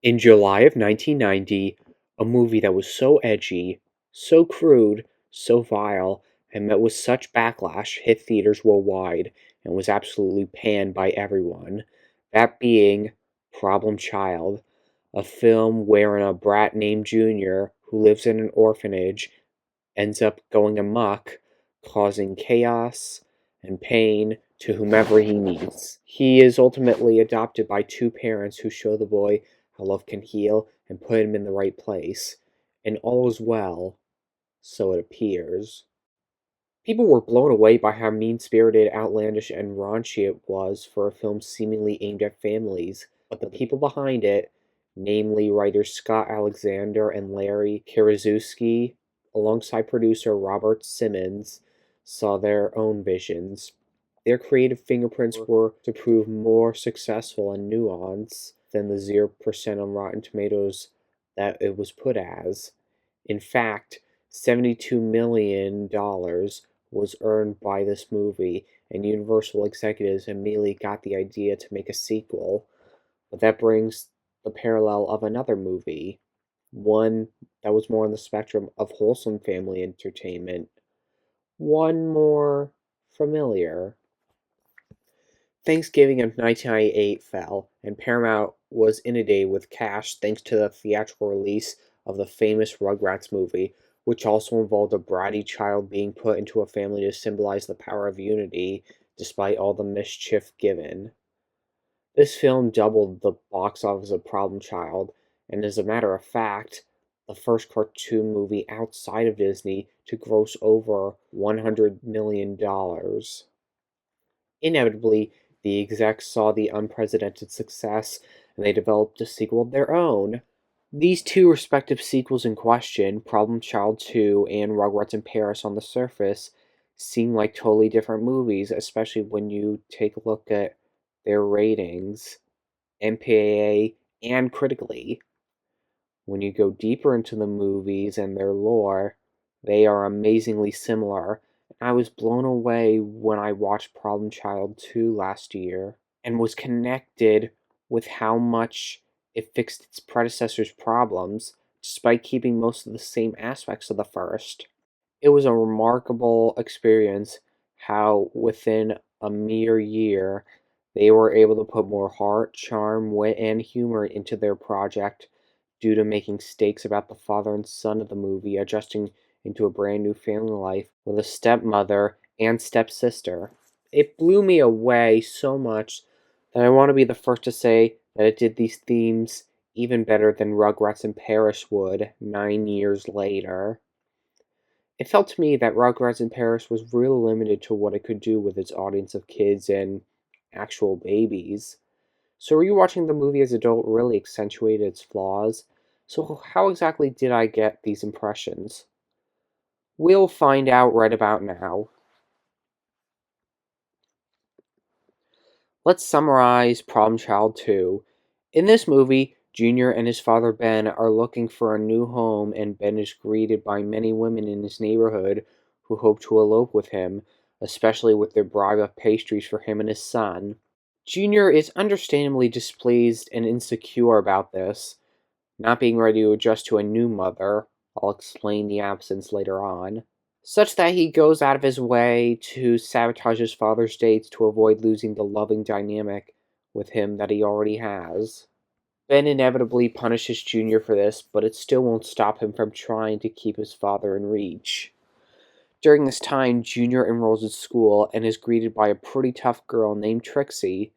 In July of 1990, a movie that was so edgy, so crude, so vile, and met with such backlash hit theaters worldwide and was absolutely panned by everyone. That being Problem Child, a film wherein a brat named Junior, who lives in an orphanage, ends up going amok, causing chaos and pain to whomever he meets. He is ultimately adopted by two parents who show the boy how love can heal and put him in the right place. And all is well, so it appears. People were blown away by how mean spirited, outlandish, and raunchy it was for a film seemingly aimed at families, but the people behind it, namely writers Scott Alexander and Larry Karaszewski, alongside producer Robert Simmons, saw their own visions. Their creative fingerprints were to prove more successful and nuanced than the 0% on Rotten Tomatoes that it was put as. In fact, $72 million was earned by this movie, and Universal executives immediately got the idea to make a sequel. But that brings the parallel of another movie, one that was more on the spectrum of wholesome family entertainment, one more familiar. Thanksgiving of 1998 fell, and Paramount was inundated with cash thanks to the theatrical release of the famous Rugrats movie, which also involved a bratty child being put into a family to symbolize the power of unity despite all the mischief given. This film doubled the box office of Problem Child, and as a matter of fact, the first cartoon movie outside of Disney to gross over $100 million. Inevitably, the execs saw the unprecedented success, and they developed a sequel of their own. These two respective sequels in question, Problem Child 2 and Rugrats in Paris, on the surface, seem like totally different movies, especially when you take a look at their ratings, MPAA and critically. When you go deeper into the movies and their lore, they are amazingly similar. I was blown away when I watched Problem Child 2 last year and was connected with how much it fixed its predecessor's problems despite keeping most of the same aspects of the first. It was a remarkable experience how within a mere year they were able to put more heart, charm, wit, and humor into their project due to making stakes about the father and son of the movie adjusting into a brand new family life with a stepmother and stepsister. It blew me away so much that I want to be the first to say that it did these themes even better than Rugrats in Paris would 9 years later. It felt to me that Rugrats in Paris was really limited to what it could do with its audience of kids and actual babies. So rewatching the movie as an adult really accentuated its flaws. So how exactly did I get these impressions? We'll find out right about now. Let's summarize Problem Child 2. In this movie, Junior and his father Ben are looking for a new home, and Ben is greeted by many women in his neighborhood who hope to elope with him, especially with their bribe of pastries for him and his son. Junior is understandably displeased and insecure about this, not being ready to adjust to a new mother. I'll explain the absence later on. Such that he goes out of his way to sabotage his father's dates to avoid losing the loving dynamic with him that he already has. Ben inevitably punishes Junior for this, but it still won't stop him from trying to keep his father in reach. During this time, Junior enrolls in school and is greeted by a pretty tough girl named Trixie,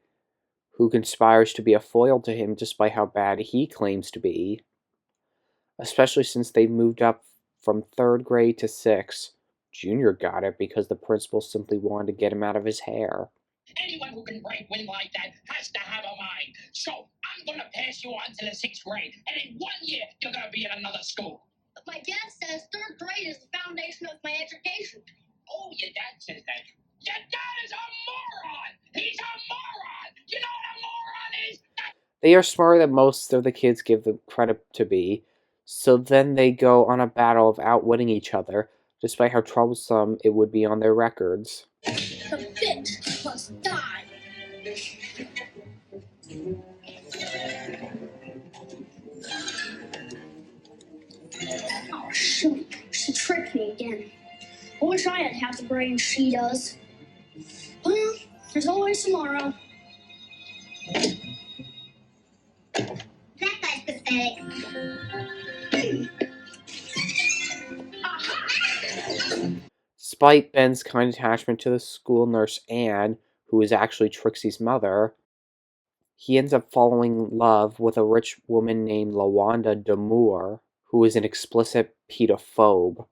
who conspires to be a foil to him despite how bad he claims to be, especially since they moved up from 3rd grade to 6th. Junior got it because the principal simply wanted to get him out of his hair. Anyone who can break wind like that has to have a mind. So I'm going to pass you on to the 6th grade, and in 1 year, you're going to be in another school. But my dad says 3rd grade is the foundation of my education. Oh, your dad says that. Your dad is a moron! He's a moron! You know what a moron is? They are smarter than most of the kids give them credit to be, so then they go on a battle of outwitting each other, despite how troublesome it would be on their records. The bitch must die. half the brain she does. Well, there's always tomorrow. That guy's pathetic. Despite Ben's kind attachment to the school nurse Anne, who is actually Trixie's mother, he ends up falling in love with a rich woman named Lawanda Damour, who is an explicit pedophobe.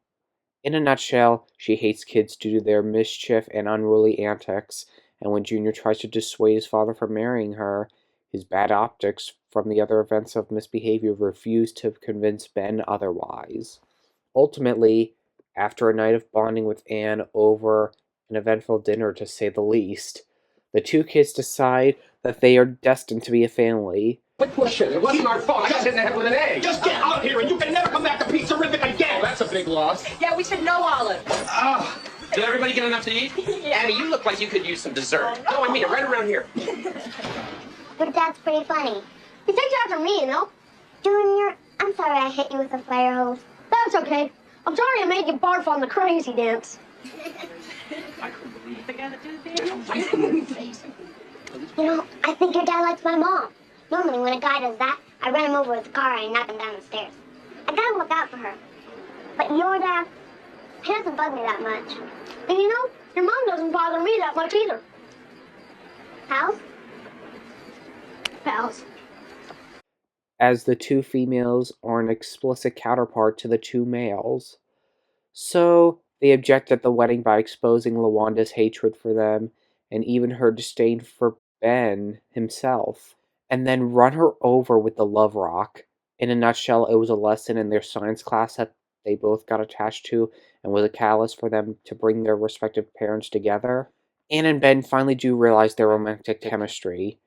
In a nutshell, she hates kids due to their mischief and unruly antics, and when Junior tries to dissuade his father from marrying her, his bad optics from the other events of misbehavior refuse to convince Ben otherwise. Ultimately, after a night of bonding with Anne over an eventful dinner to say the least, the two kids decide that they are destined to be a family. Quit pushing. It wasn't our fault. I got hit in the head with an egg. Just get out of here and you can never come back to Pizza Ribbit again. That's a big loss. Yeah, we should know Olive. Did everybody get enough to eat? Yeah. Annie, you look like you could use some dessert. Oh, I mean it right around here. But that's pretty funny. He takes after me, you know? Junior, I'm sorry I hit you with a fire hose. That's okay. I'm sorry I made you barf on the crazy dance. You know, I think your dad likes my mom. Normally when a guy does that, I run him over with the car and knock him down the stairs. I gotta look out for her. But your dad, he doesn't bug me that much. And you know, your mom doesn't bother me that much either. Pals? Pals. As the two females are an explicit counterpart to the two males. So they object at the wedding by exposing Lawanda's hatred for them and even her disdain for Ben himself, and then run her over with the love rock. In a nutshell, it was a lesson in their science class that they both got attached to and was a catalyst for them to bring their respective parents together. Anne and Ben finally do realize their romantic chemistry,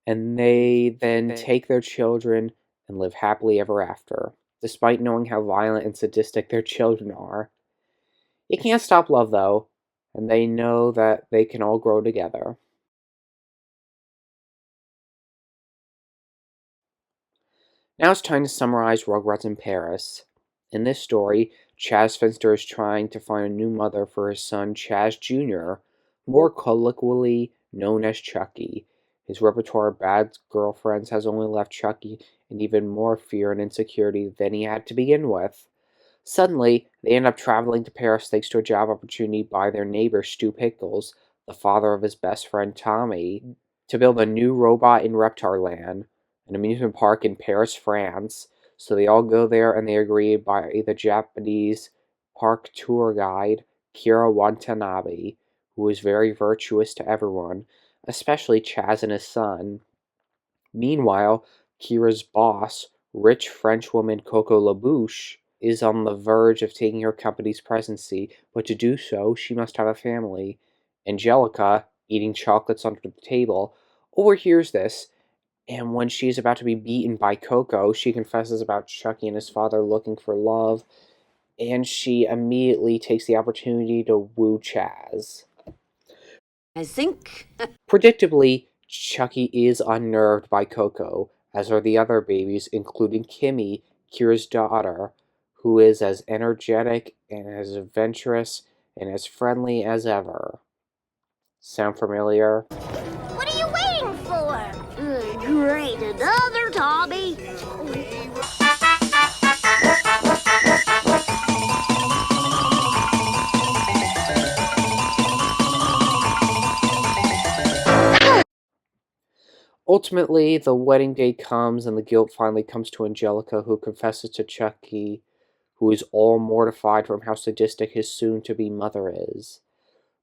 and they then take their children and live happily ever after, despite knowing how violent and sadistic their children are. You can't stop love, though, and they know that they can all grow together. Now it's time to summarize Rugrats in Paris. In this story, Chaz Finster is trying to find a new mother for his son Chaz Jr., more colloquially known as Chucky. His repertoire of bad girlfriends has only left Chucky in even more fear and insecurity than he had to begin with. Suddenly, they end up traveling to Paris thanks to a job opportunity by their neighbor Stu Pickles, the father of his best friend Tommy, to build a new robot in Reptarland, an amusement park in Paris, France. So they all go there and they agree by the Japanese park tour guide Kira Watanabe, who is very virtuous to everyone, especially Chaz and his son. Meanwhile, Kira's boss, rich Frenchwoman Coco Labouche, is on the verge of taking her company's presidency, but to do so, she must have a family. Angelica, eating chocolates under the table, overhears this, and when she is about to be beaten by Coco, she confesses about Chucky and his father looking for love, and she immediately takes the opportunity to woo Chaz. I think. Predictably, Chucky is unnerved by Coco, as are the other babies, including Kimmy, Kira's daughter, who is as energetic and as adventurous and as friendly as ever. Sound familiar? What are you waiting for? Great, another Tommy. Ultimately, the wedding day comes and the guilt finally comes to Angelica, who confesses to Chucky, who is all mortified from how sadistic his soon-to-be mother is.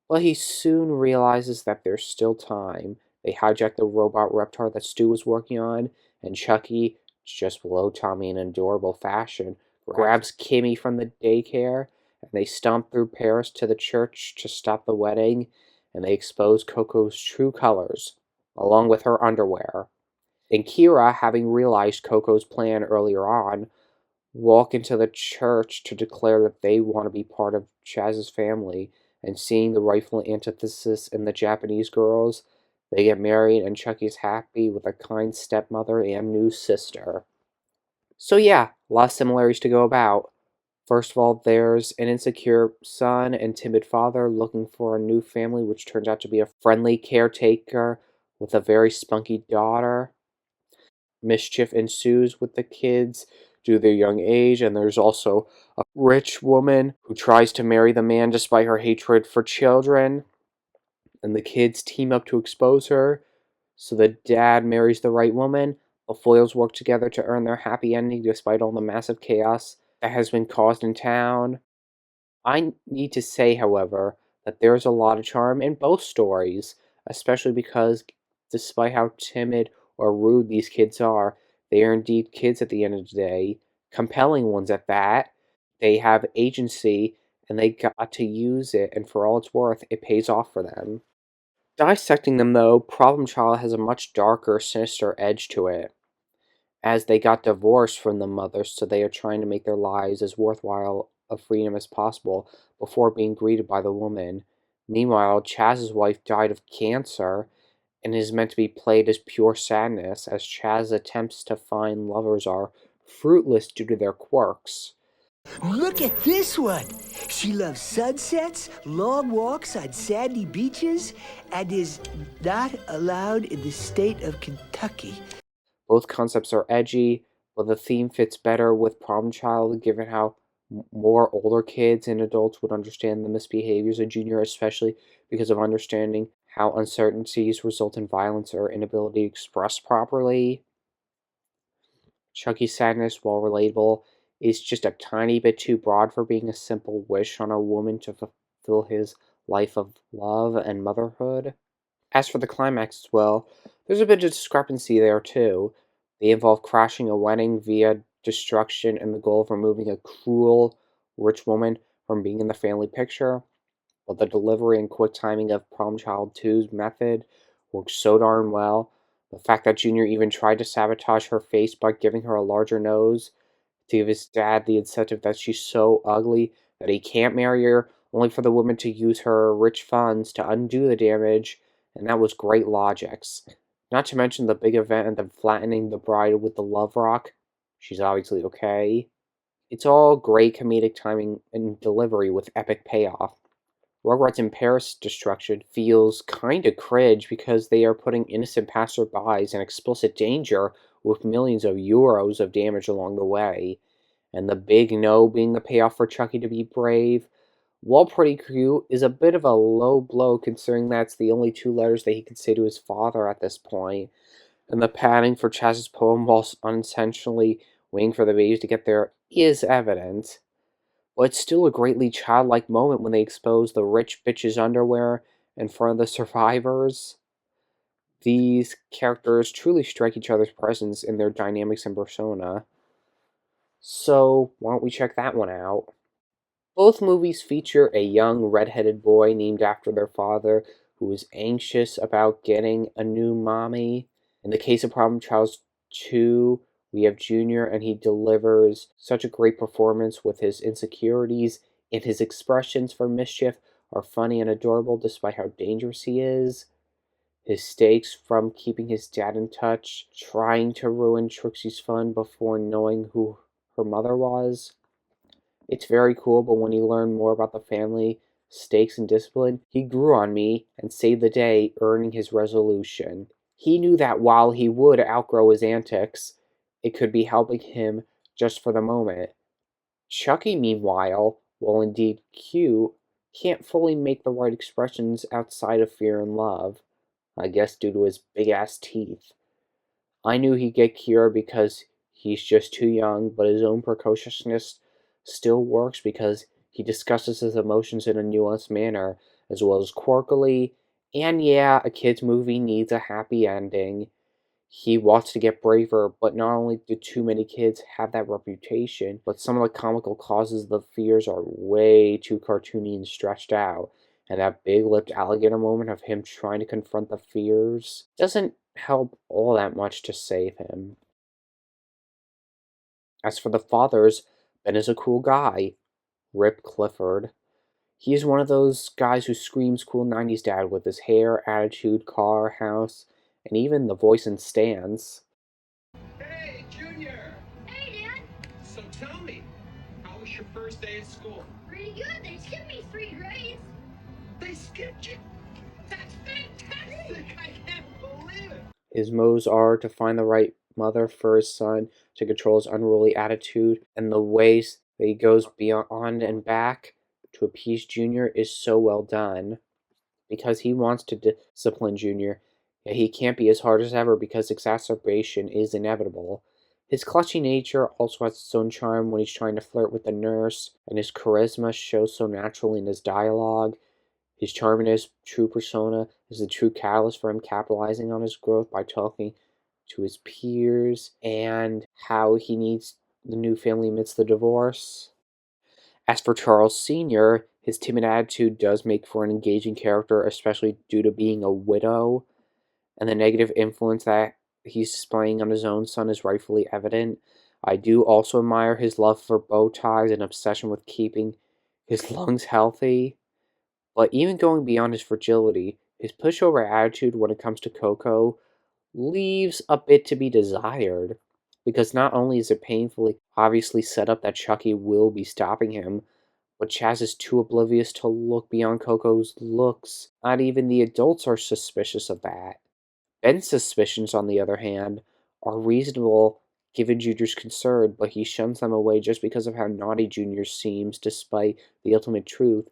But he soon realizes that there's still time. They hijack the robot Reptar that Stu was working on, and Chucky, just below Tommy in adorable fashion, grabs Kimmy from the daycare, and they stomp through Paris to the church to stop the wedding, and they expose Coco's true colors, along with her underwear. And Kira, having realized Coco's plan earlier on, walk into the church to declare that they want to be part of Chaz's family, and seeing the rightful antithesis in the Japanese girls, they get married and Chucky's happy with a kind stepmother and new sister. So yeah, a lot of similarities to go about. First of all, there's an insecure son and timid father looking for a new family, which turns out to be a friendly caretaker with a very spunky daughter. Mischief ensues with the kids due to their young age, and there's also a rich woman who tries to marry the man despite her hatred for children, and the kids team up to expose her. So the dad marries the right woman. The foils work together to earn their happy ending despite all the massive chaos that has been caused in town. I need to say, however, that there's a lot of charm in both stories, especially because, despite how timid or rude these kids are, they are indeed kids at the end of the day, compelling ones at that. They have agency, and they got to use it, and for all it's worth, it pays off for them. Dissecting them, though, Problem Child has a much darker, sinister edge to it, as they got divorced from the mother, so they are trying to make their lives as worthwhile of freedom as possible before being greeted by the woman. Meanwhile, Chaz's wife died of cancer and is meant to be played as pure sadness, as Chaz's attempts to find lovers are fruitless due to their quirks. Look at this one. She loves sunsets, long walks on sandy beaches, and is not allowed in the state of Kentucky. Both concepts are edgy, but the theme fits better with Problem Child given how more older kids and adults would understand the misbehaviors of Junior, especially because of understanding how uncertainties result in violence or inability to express properly. Chucky's sadness, while relatable, is just a tiny bit too broad for being a simple wish on a woman to fulfill his life of love and motherhood. As for the climax as well, there's a bit of discrepancy there too. They involve crashing a wedding via destruction and the goal of removing a cruel rich woman from being in the family picture, but the delivery and quick timing of Problem Child 2's method works so darn well. The fact that Junior even tried to sabotage her face by giving her a larger nose to give his dad the incentive that she's so ugly that he can't marry her, only for the woman to use her rich funds to undo the damage, and that was great logics. Not to mention the big event and the flattening the bride with the love rock. She's obviously okay. It's all great comedic timing and delivery with epic payoff. Rugrats in Paris Destruction feels kinda cringe because they are putting innocent passerbys in explicit danger with millions of euros of damage along the way, and the big no being the payoff for Chucky to be brave. While pretty cute, is a bit of a low blow considering that's the only two letters that he can say to his father at this point, and the padding for Chaz's poem whilst unintentionally waiting for the babies to get there is evident. But it's still a greatly childlike moment when they expose the rich bitch's underwear in front of the survivors. These characters truly strike each other's presence in their dynamics and persona. So, why don't we check that one out? Both movies feature a young red-headed boy named after their father who is anxious about getting a new mommy. In the case of Problem Child 2, we have Junior, and he delivers such a great performance with his insecurities, and his expressions for mischief are funny and adorable despite how dangerous he is. His stakes from keeping his dad in touch, trying to ruin Trixie's fun before knowing who her mother was. It's very cool, but when you learn more about the family, stakes, and discipline, he grew on me and saved the day, earning his resolution. He knew that while he would outgrow his antics, it could be helping him just for the moment. Chucky, meanwhile, while indeed cute, can't fully make the right expressions outside of fear and love, I guess due to his big ass teeth. I knew he'd get cured because he's just too young, but his own precociousness still works because he discusses his emotions in a nuanced manner, as well as quirkily. And yeah, a kid's movie needs a happy ending. He wants to get braver, but not only do too many kids have that reputation, but some of the comical causes of the fears are way too cartoony and stretched out. And that big lipped alligator moment of him trying to confront the fears doesn't help all that much to save him. As for the fathers, Ben is a cool guy. Rip Clifford. He is one of those guys who screams cool 90s dad with his hair, attitude, car, house, and even the voice and stance. Hey, Junior! Hey, Dad. So tell me, how How was your first day at school? Pretty good. They skipped me 3 grades. They skipped you? That's fantastic! I can't believe it! His motives are to find the right mother for his son, to control his unruly attitude, and the ways that he goes beyond and back to appease Junior is so well done. Because he wants to discipline Junior, yet he can't be as hard as ever because exacerbation is inevitable. His clutchy nature also has its own charm when he's trying to flirt with the nurse, and his charisma shows so naturally in his dialogue. His charm and his true persona is the true catalyst for him capitalizing on his growth by talking to his peers and how he needs the new family amidst the divorce. As for Charles Sr., his timid attitude does make for an engaging character, especially due to being a widow, and the negative influence that he's displaying on his own son is rightfully evident. I do also admire his love for bow ties and obsession with keeping his lungs healthy. But even going beyond his fragility, his pushover attitude when it comes to Coco leaves a bit to be desired. Because not only is it painfully obviously set up that Chucky will be stopping him, but Chaz is too oblivious to look beyond Coco's looks. Not even the adults are suspicious of that. Ben's suspicions, on the other hand, are reasonable given Junior's concern, but he shuns them away just because of how naughty Junior seems despite the ultimate truth,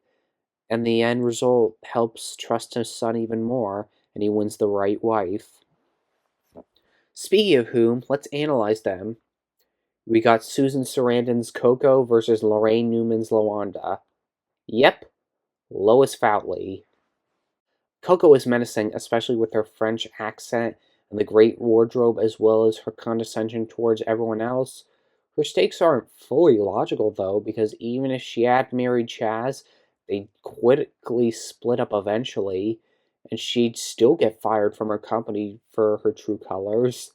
and the end result helps trust his son even more, and he wins the right wife. Speaking of whom, let's analyze them. We got Susan Sarandon's Coco versus Lorraine Newman's LaWanda. Yep, Lois Foutley. Coco is menacing, especially with her French accent and the great wardrobe, as well as her condescension towards everyone else. Her stakes aren't fully logical, though, because even if she had married Chaz, they'd quickly split up eventually, and she'd still get fired from her company for her true colors.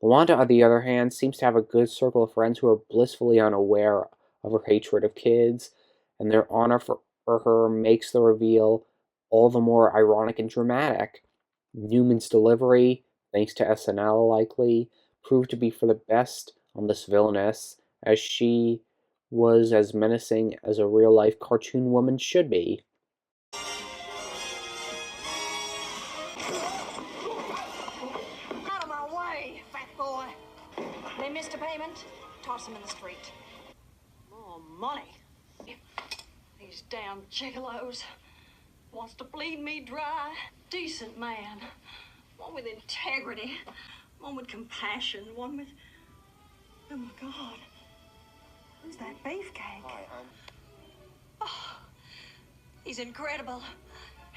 Wanda, on the other hand, seems to have a good circle of friends who are blissfully unaware of her hatred of kids, and their honor for her makes the reveal all the more ironic and dramatic. Newman's delivery, thanks to SNL likely, proved to be for the best on this villainess, as she was as menacing as a real-life cartoon woman should be. Out of my way, fat boy. They missed a payment, toss them in the street. More money. These damn gigolos. Wants to bleed me dry. Decent man. One with integrity. One with compassion. One with... Oh, my God. Who's that beefcake? Hi, hon. Oh, he's incredible.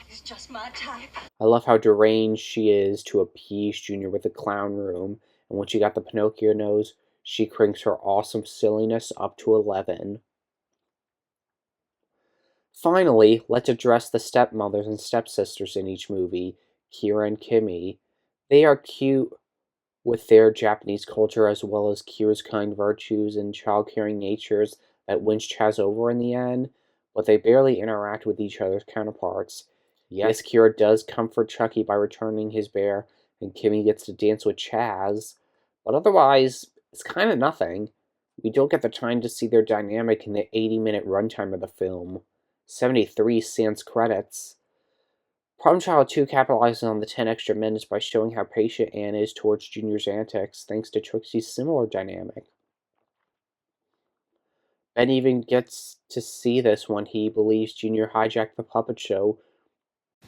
He's just my type. I love how deranged she is to appease Junior with the clown room, and when she got the Pinocchio nose, she cranks her awesome silliness up to 11. Finally, let's address the stepmothers and stepsisters in each movie, Kira and Kimmy. They are cute with their Japanese culture as well as Kira's kind virtues and child-caring natures that wins Chaz over in the end, but they barely interact with each other's counterparts. Yes, Kira does comfort Chucky by returning his bear, and Kimmy gets to dance with Chaz, but otherwise, it's kind of nothing. We don't get the time to see their dynamic in the 80-minute runtime of the film. 73 sans credits. Problem Child 2 capitalizes on the 10 extra minutes by showing how patient Anne is towards Junior's antics, thanks to Trixie's similar dynamic. Ben even gets to see this when he believes Junior hijacked the puppet show.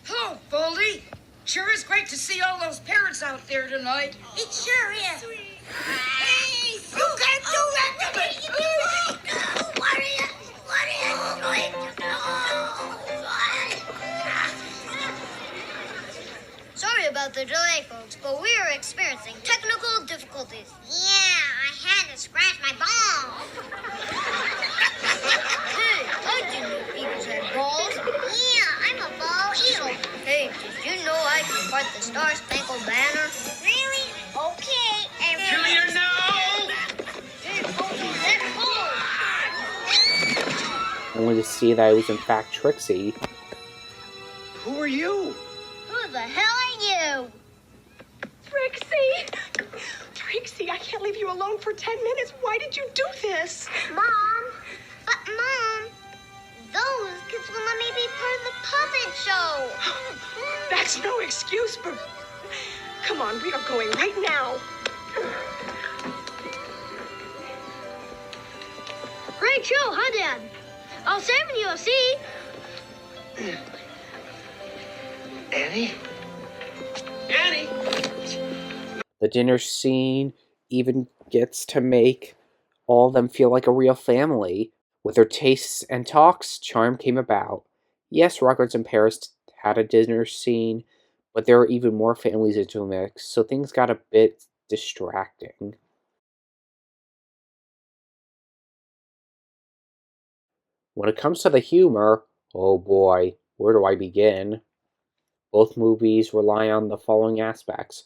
Oh, Baldy! Sure is great to see all those parents out there tonight. It sure is. Hey, you can't do that to me! What are you doing? Sorry about the delay, folks, but we are experiencing technical difficulties. Yeah, I had to scratch my balls. Hey, I didn't know eagles had balls. Yeah, I'm a ball eagle. Hey, did you know I can fight the Star-Spangled Banner? Really? Okay. Junior, no! Hey, Baldy, let go. Only to see that it was in fact Trixie. Who are you? Who the hell are you? Trixie, I can't leave you alone for 10 minutes. Why did you do this? Mom, But, Mom, those kids will let me be part of the puppet show. That's no excuse, Bert. Come on, we are going right now. Great show, huh, Dad? All 7 UFC. Annie? Annie? The dinner scene even gets to make all of them feel like a real family. With their tastes and talks, charm came about. Yes, Rugrats in Paris had a dinner scene, but there were even more families into the mix, so things got a bit distracting. When it comes to the humor, oh boy, where do I begin? Both movies rely on the following aspects: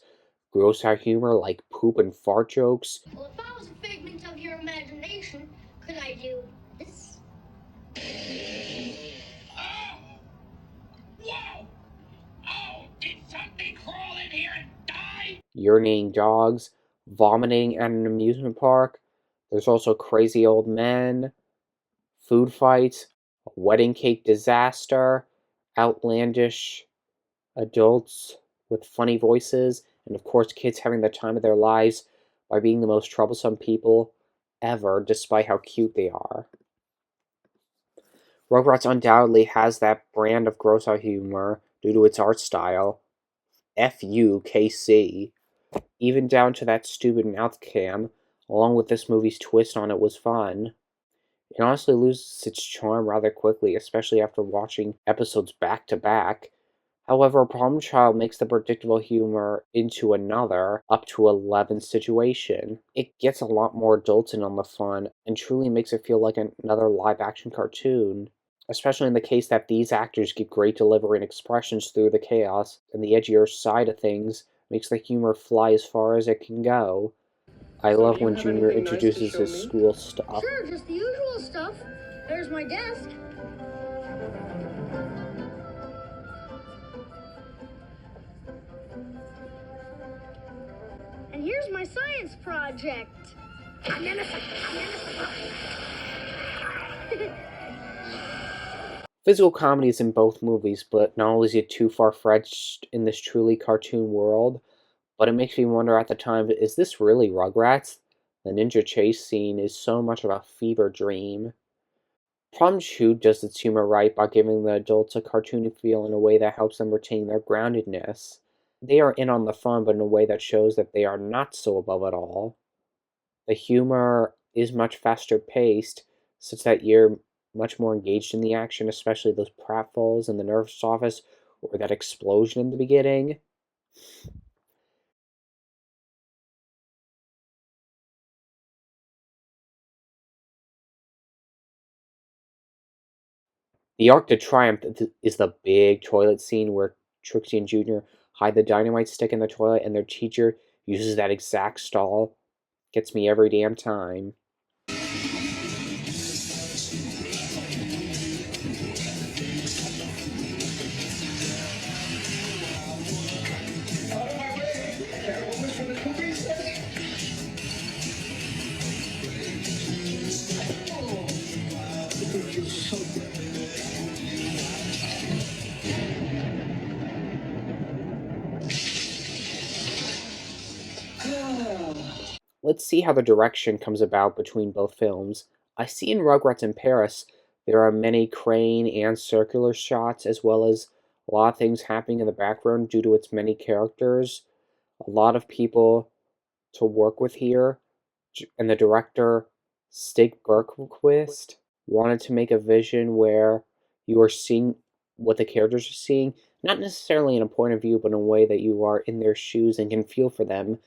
gross out humor like poop and fart jokes, Well, if I was a figment of your imagination, could I do this? Oh! Whoa! Oh, did something crawl in here and die? urinating dogs, vomiting at an amusement park. There's also crazy old men, food fights, a wedding cake disaster, outlandish adults with funny voices, and of course, kids having the time of their lives by being the most troublesome people ever, despite how cute they are. Rugrats undoubtedly has that brand of gross out humor due to its art style. FUKC. Even down to that stupid mouth cam, along with this movie's twist on it, was fun. It honestly loses its charm rather quickly, especially after watching episodes back to back. However, Problem Child makes the predictable humor into another, up to 11 situation. It gets a lot more adult in on the fun, and truly makes it feel like another live action cartoon. Especially in the case that these actors give great delivery and expressions through the chaos, and the edgier side of things makes the humor fly as far as it can go. I So, do love you when have Junior anything nice to introduces show his me? school stuff. Sure, just the usual stuff. There's my desk. And here's my science project. Physical comedy is in both movies, but not only is it too far-fetched in this truly cartoon world, but it makes me wonder at the time, is this really Rugrats? The ninja chase scene is so much of a fever dream. Problem Shoot does its humor right by giving the adults a cartoony feel in a way that helps them retain their groundedness. They are in on the fun, but in a way that shows that they are not so above it all. The humor is much faster paced, such that you're much more engaged in the action, especially those pratfalls in the nurse's office or that explosion in the beginning. The arc to triumph is the big toilet scene where Trixie and Junior hide the dynamite stick in the toilet and their teacher uses that exact stall. Gets me every damn time. Let's see how the direction comes about between both films. I see in Rugrats in Paris there are many crane and circular shots, as well as a lot of things happening in the background due to its many characters. A lot of people to work with here, and the director, Stig Bergquist, wanted to make a vision where you are seeing what the characters are seeing, not necessarily in a point of view, but in a way that you are in their shoes and can feel for them.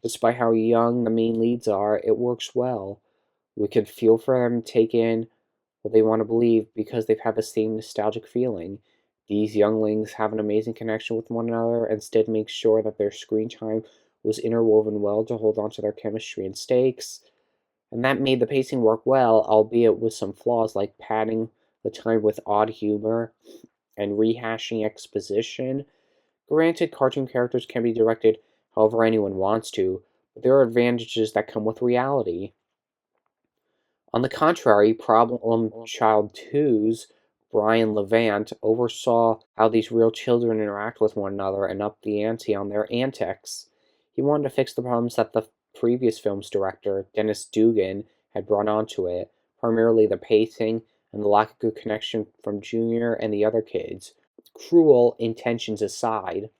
Despite how young the main leads are, it works well. We can feel for them, take in what they want to believe because they've had the same nostalgic feeling. These younglings have an amazing connection with one another and Stead makes sure that their screen time was interwoven well to hold on to their chemistry and stakes. And that made the pacing work well, albeit with some flaws like padding the time with odd humor and rehashing exposition. Granted, cartoon characters can be directed however anyone wants to, but there are advantages that come with reality. On the contrary, Problem Child 2's Brian Levant oversaw how these real children interact with one another and upped the ante on their antics. He wanted to fix the problems that the previous film's director, Dennis Dugan, had brought onto it, primarily the pacing and the lack of good connection from Junior and the other kids. Cruel intentions aside,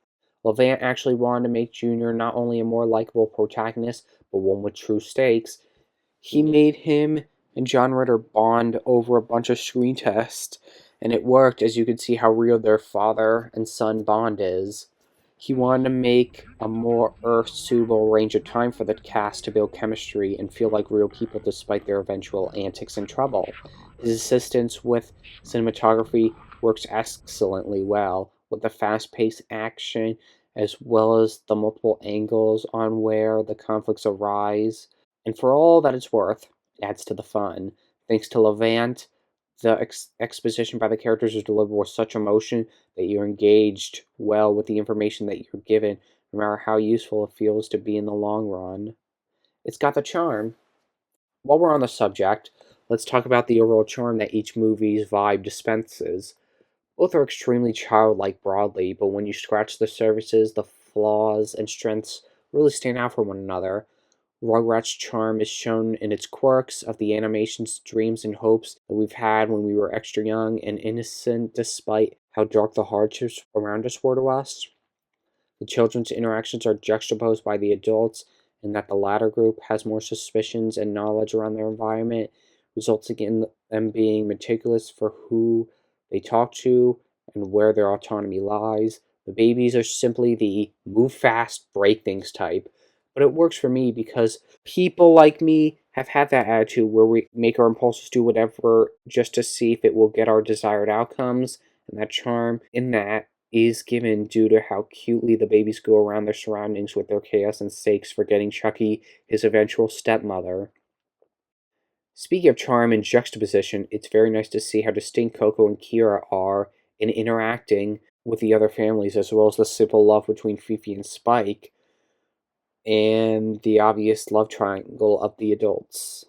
Levant actually wanted to make Junior not only a more likable protagonist, but one with true stakes. He made him and John Ritter bond over a bunch of screen tests, and it worked, as you could see how real their father and son bond is. He wanted to make a more suitable range of time for the cast to build chemistry and feel like real people despite their eventual antics and trouble. His assistance with cinematography works excellently well, with the fast paced action as well as the multiple angles on where the conflicts arise. And for all that it's worth, it adds to the fun. Thanks to Levant, the exposition by the characters is delivered with such emotion that you're engaged well with the information that you're given, no matter how useful it feels to be in the long run. It's got the charm. While we're on the subject, let's talk about the overall charm that each movie's vibe dispenses. Both are extremely childlike broadly, but when you scratch the surfaces, the flaws and strengths really stand out from one another. Rugrats' charm is shown in its quirks, of the animation's dreams and hopes that we've had when we were extra young and innocent despite how dark the hardships around us were to us. The children's interactions are juxtaposed by the adults, and that the latter group has more suspicions and knowledge around their environment, resulting in them being meticulous for who they talk to and where their autonomy lies. The babies are simply the move fast, break things type. But it works for me because people like me have had that attitude where we make our impulses do whatever just to see if it will get our desired outcomes, and that charm in that is given due to how cutely the babies go around their surroundings with their chaos and stakes, forgetting Chucky, his eventual stepmother. Speaking of charm and juxtaposition, it's very nice to see how distinct Coco and Kira are in interacting with the other families, as well as the simple love between Fifi and Spike, and the obvious love triangle of the adults.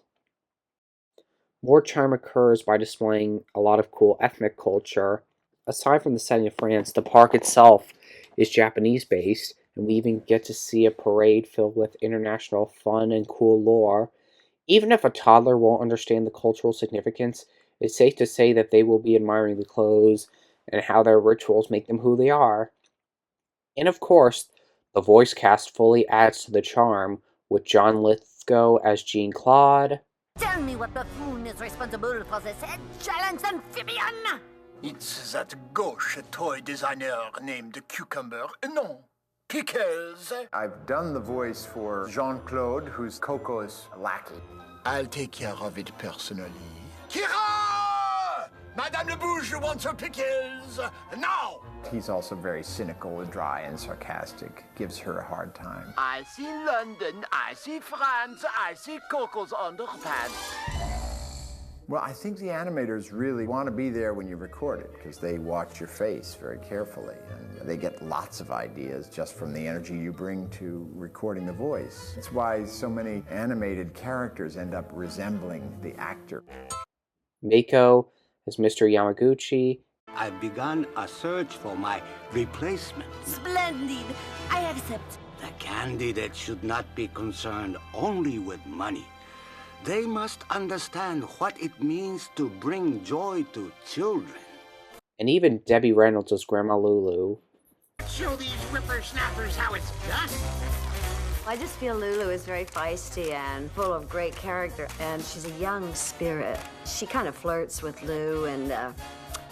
More charm occurs by displaying a lot of cool ethnic culture. Aside from the setting of France, the park itself is Japanese based, and we even get to see a parade filled with international fun and cool lore. Even if a toddler won't understand the cultural significance, it's safe to say that they will be admiring the clothes and how their rituals make them who they are. And of course, the voice cast fully adds to the charm, with John Lithgow as Jean Claude, Tell me what buffoon is responsible for the said challenge amphibian! It's that gauche toy designer named Cucumber. No, Pickles. I've done the voice for Jean-Claude, who's Coco's lackey. I'll take care of it personally. Kira! Madame Le Bouge wants her pickles now! He's also very cynical, dry, and sarcastic. Gives her a hard time. I see London, I see France, I see Coco's underpants. Well, I think the animators really want to be there when you record it because they watch your face very carefully and they get lots of ideas just from the energy you bring to recording the voice. It's why so many animated characters end up resembling the actor. Mako as Mr. Yamaguchi, I've begun a search for my replacement. Splendid! I accept. The candidate should not be concerned only with money. They must understand what it means to bring joy to children. and even Debbie Reynolds as Grandma Lulu. Show these whippersnappers how it's done. I just feel Lulu is very feisty and full of great character, and she's a young spirit. She kind of flirts with Lou, and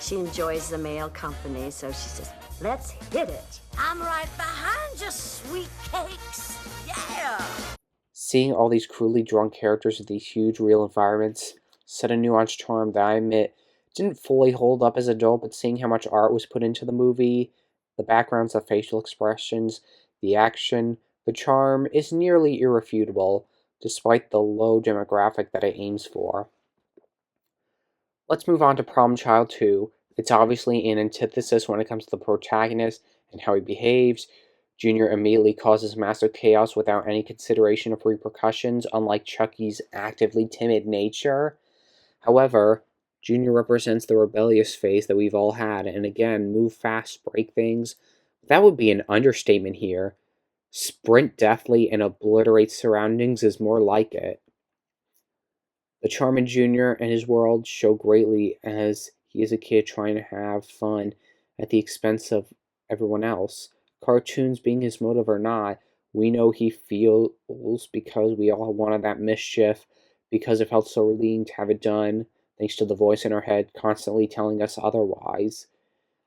she enjoys the male company, so she says, let's hit it. I'm right behind you, sweet cakes. Yeah! Seeing all these crudely drawn characters in these huge real environments set a nuanced charm that I admit didn't fully hold up as an adult, but seeing how much art was put into the movie, the backgrounds, the facial expressions, the action, the charm is nearly irrefutable, despite the low demographic that it aims for. Let's move on to Problem Child 2. It's obviously an antithesis when it comes to the protagonist and how he behaves. Junior immediately causes massive chaos without any consideration of repercussions, unlike Chucky's actively timid nature. However, Junior represents the rebellious phase that we've all had, and again, move fast, break things. That would be an understatement here. Sprint deftly and obliterate surroundings is more like it. The charming Junior and his world show greatly as he is a kid trying to have fun at the expense of everyone else. Cartoons being his motive or not, we know he feels because we all wanted that mischief, because it felt so relieving to have it done, thanks to the voice in our head constantly telling us otherwise.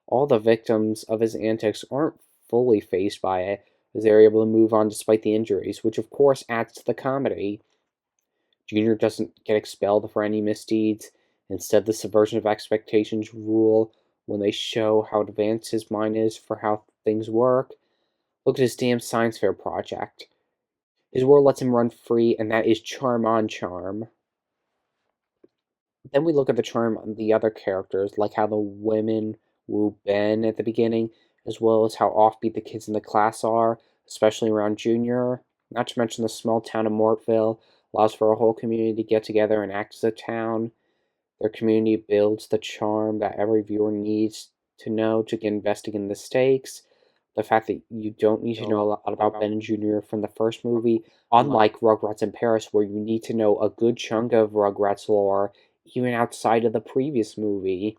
All the victims of his antics aren't fully fazed by it, as they're able to move on despite the injuries, which of course adds to the comedy. Junior doesn't get expelled for any misdeeds. Instead, the subversion of expectations rule when they show how advanced his mind is for how things work. Look at his damn science fair project. His world lets him run free, and that is charm on charm. Then we look at the charm on the other characters, like how the women woo Ben at the beginning, as well as how offbeat the kids in the class are, especially around Junior. Not to mention the small town of Mortville allows for a whole community to get together and act as a town. Their community builds the charm that every viewer needs to know to get invested in the stakes. The fact that you don't need to know a lot about Ben and Junior from the first movie, unlike Rugrats in Paris, where you need to know a good chunk of Rugrats lore, even outside of the previous movie.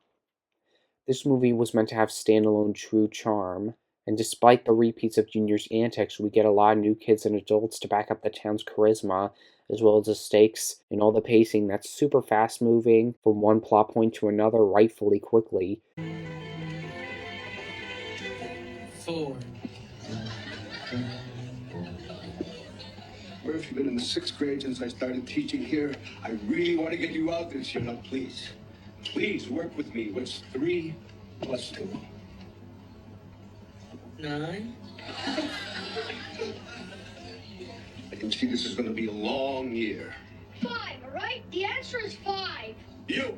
This movie was meant to have standalone true charm, and despite the repeats of Junior's antics, we get a lot of new kids and adults to back up the town's charisma, as well as the stakes and all the pacing that's super fast moving from one plot point to another rightfully quickly. 4. Murph, you've been in the 6th grade since I started teaching here. I really want to get you out this year. Now, please, please work with me. What's 3 plus 2? 9. I can see this is going to be a long year. 5, all right? The answer is 5. You!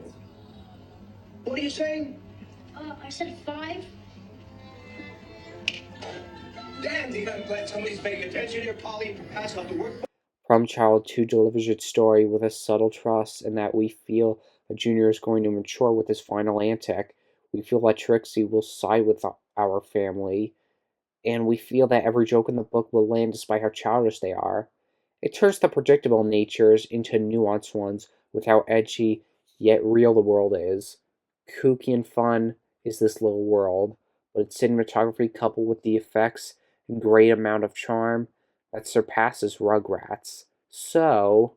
What are you saying? I said 5. Dandy, I'm glad somebody's paying attention here, Polly, and pass out the work. Problem Child 2 delivers its story with a subtle trust in that we feel that Junior is going to mature with his final antic. We feel that Trixie will side with our family, and we feel that every joke in the book will land despite how childish they are. It turns the predictable natures into nuanced ones with how edgy yet real the world is. Kooky and fun is this little world, but its cinematography coupled with the effects and great amount of charm that surpasses Rugrats. So,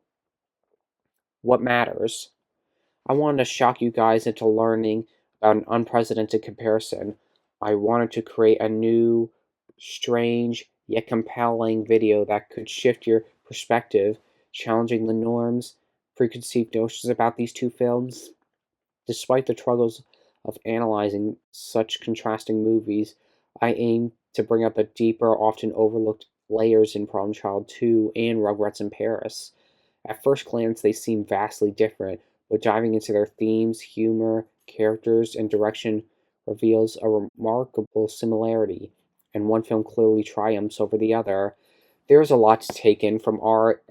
what matters? I wanted to shock you guys into learning about an unprecedented comparison. I wanted to create a new, strange, yet compelling video that could shift your perspective, challenging the norms, preconceived notions about these two films. Despite the struggles of analyzing such contrasting movies, I aim to bring out the deeper, often overlooked layers in Problem Child 2 and Rugrats in Paris. At first glance, they seem vastly different, but diving into their themes, humor, characters, and direction reveals a remarkable similarity, and one film clearly triumphs over the other. There is a lot to take in from art,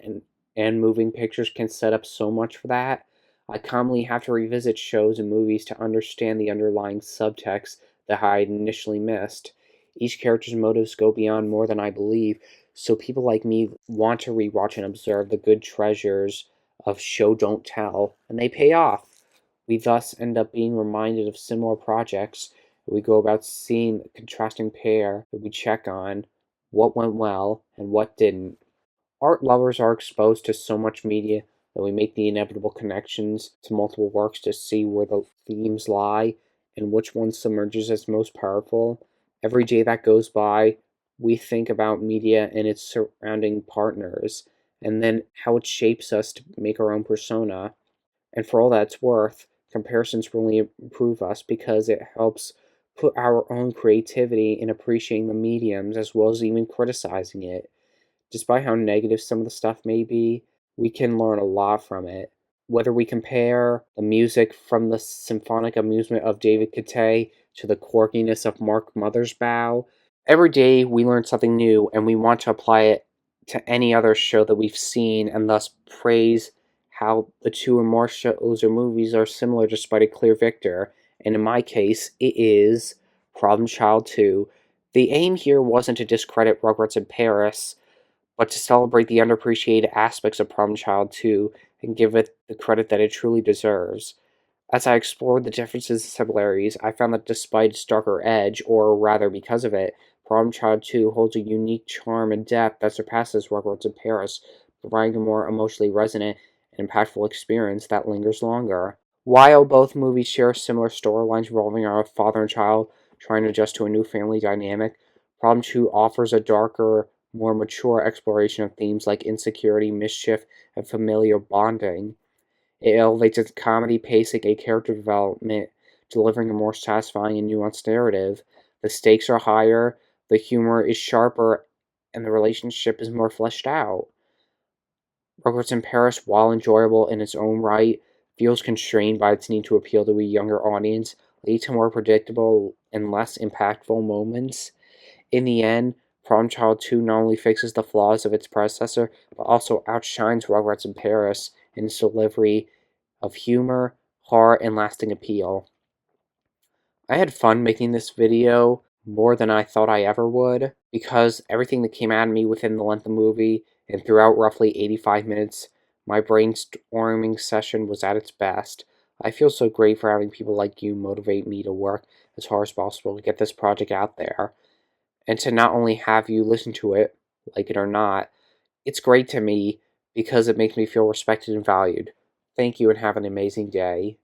and moving pictures can set up so much for that. I commonly have to revisit shows and movies to understand the underlying subtext that I had initially missed. Each character's motives go beyond more than I believe, so people like me want to rewatch and observe the good treasures of show don't tell, and they pay off. We thus end up being reminded of similar projects. We go about seeing the contrasting pair that we check on, what went well and what didn't. Art lovers are exposed to so much media that we make the inevitable connections to multiple works to see where the themes lie and which one submerges as most powerful. Every day that goes by, we think about media and its surrounding partners, and then how it shapes us to make our own persona. And for all that it's worth, comparisons really improve us because it helps put our own creativity in appreciating the mediums as well as even criticizing it. Despite how negative some of the stuff may be, we can learn a lot from it. Whether we compare the music from the symphonic amusement of David Catay to the quirkiness of Mark Mothersbaugh, Every day we learn something new and we want to apply it to any other show that we've seen and thus praise how the two or more shows or movies are similar despite a clear victor. And in my case, it is Problem Child 2. The aim here wasn't to discredit Rugrats in Paris, but to celebrate the underappreciated aspects of Problem Child 2 and give it the credit that it truly deserves. As I explored the differences and similarities, I found that despite its darker edge, or rather because of it, Problem Child 2 holds a unique charm and depth that surpasses Rugrats in Paris, providing a more emotionally resonant and impactful experience that lingers longer. While both movies share similar storylines revolving around a father and child trying to adjust to a new family dynamic, Problem 2 offers a darker, more mature exploration of themes like insecurity, mischief, and familial bonding. It elevates its comedy pacing and character development, delivering a more satisfying and nuanced narrative. The stakes are higher, the humor is sharper, and the relationship is more fleshed out. Rugrats in Paris, while enjoyable in its own right, feels constrained by its need to appeal to a younger audience, leading to more predictable and less impactful moments. In the end, Problem Child 2 not only fixes the flaws of its predecessor, but also outshines Rugrats in Paris in its delivery of humor, horror, and lasting appeal. I had fun making this video, more than I thought I ever would, because everything that came at me within the length of the movie, and throughout roughly 85 minutes, my brainstorming session was at its best. I feel so great for having people like you motivate me to work as hard as possible to get this project out there, and to not only have you listen to it, like it or not, it's great to me because it makes me feel respected and valued. Thank you and have an amazing day.